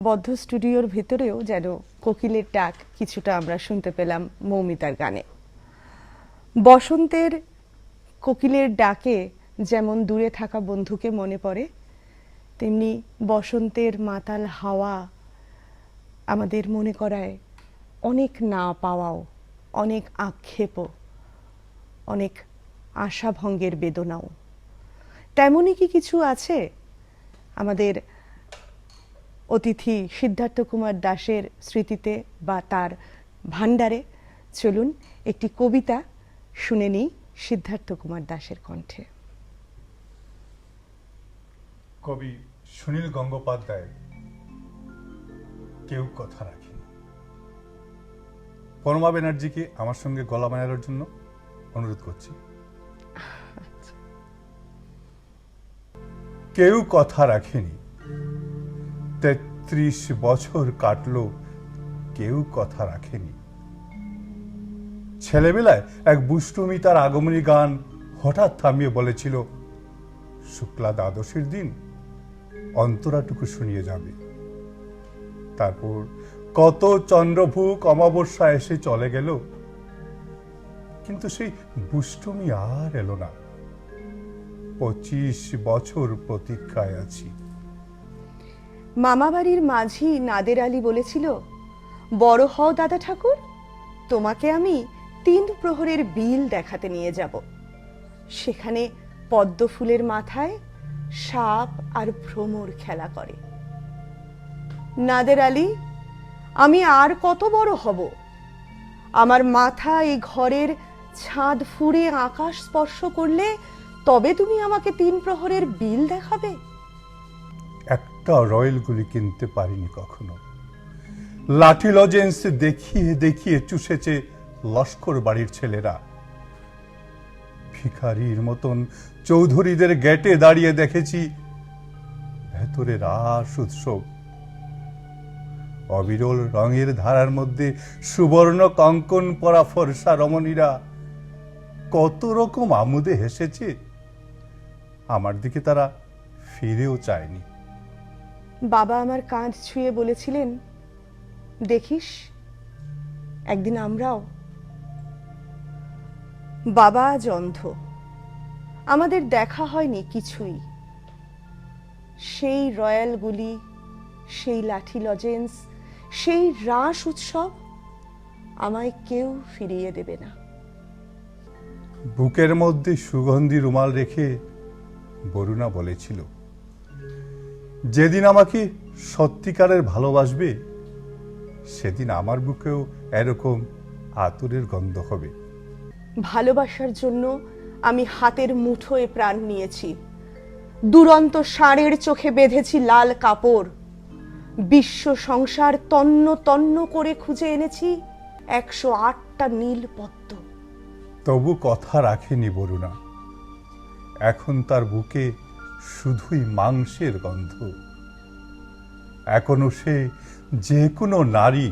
বদ্ধ স্টুডিওর ভেতরেও যেন কোকিলের ডাক কিছুটা আমরা শুনতে পেলাম মৌমিতার গানে। বসন্তের কোকিলের ডাকে যেমন দূরে থাকা বন্ধুকে মনে পড়ে, তেমনি বসন্তের মাতাল হাওয়া আমাদের মনে করায় অনেক না পাওয়াও, অনেক আক্ষেপও, অনেক আশাভঙ্গের বেদনাও। তেমনই কি কিছু আছে আমাদের অতিথি সিদ্ধার্থ কুমার দাশের স্মৃতিতে বা তার ভাণ্ডারে? চলুন একটি কবিতা শুনে নিই সিদ্ধার্থ কুমার দাশের কণ্ঠে। কবি সুনীল গঙ্গোপাধ্যায় কেউ কথা রাখেনি। পরমা ব্যানার্জিকে আমার সঙ্গে গলা বানানোর জন্য অনুরোধ করছি। কেউ কথা রাখেনি, ৩৩ বছর কাটলো, কেউ কথা রাখেনি। ছেলেবেলায় এক বুষ্টুমি তার আগমনী গান হঠাৎ থামিয়ে বলেছিল, শুক্লা দ্বাদশীর দিন অন্তরাটুকু শুনিয়ে যাবে। তারপর কত চন্দ্রভুক অমাবস্যা এসে চলে গেল, কিন্তু সেই বুষ্টুমি আর এলো না। ২৫ বছর প্রতীক্ষায় আছি। মামাবাড়ির মাঝি নাদের আলী বলেছিল, বড় হও দাদা ঠাকুর, তোমাকে আমি ৩ প্রহরের বিল দেখাতে নিয়ে যাব। সেখানে পদ্ম ফুলের মাথায় সাপ আর ভ্রমর খেলা করে। নাদের আলী, আমি আর কত বড় হব? আমার মাথা এই ঘরের ছাদ ফুঁড়ে আকাশ স্পর্শ করলে তবে তুমি আমাকে ৩ প্রহরের বিল দেখাবে? একটা রয়্যাল গুলি কিনতে পারিনি কখনো। লাঠি লজেন্স দেখিয়ে দেখিয়ে চুষেছে লস্কর বাড়ির ছেলেরা। ভিখারির মতন চৌধুরীদের গেটে দাঁড়িয়ে দেখেছি ভেতরে রাস উৎসব। অবিরল রঙের ধারার মধ্যে সুবর্ণ কঙ্কন পরা ফর্সা রমণীরা কত রকম আমোদে হেসেছে। আমার দিকে তারা ফিরেও চায়নি। বাবা আমার কাঁধ ছুঁয়ে বলেছিলেন, দেখিস একদিন আমরাও। বাবা আজ অন্ধ, আমাদের দেখা হয়নি কিছুই। সেই রয়্যাল গুলি, সেই লাঠি লজেন্স, সেই রাস উৎসব আমায় কেউ ফিরিয়ে দেবে না। বুকের মধ্যে সুগন্ধি রুমাল রেখে বরুণা বলেছিল, যেদিন আমাকে সত্যিকারের ভালোবাসবে সেদিন আমার বুকেও এরকম আতুরের গন্ধ হবে। ভালোবাসার জন্য আমি হাতের মুঠোয় প্রাণ নিয়েছি, দুরন্ত ষাঁড়ের চোখে বেঁধেছি লাল কাপড়। বিশ্ব সংসার তন্ন তন্ন করে খুঁজে এনেছি ১০৮টা নীল পদ্ম। তবু কথা রাখেনি বরুণা। এখন তার বুকে শুধুই মাংসের গন্ধ। এখনো সে যে কোনো নারী।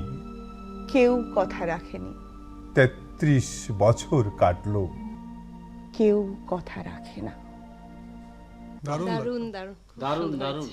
কেউ কথা রাখেনি, ৩৩ বছর কাটলো, কেউ কথা রাখে না। দারুণ দারুণ দারুণ দারুণ।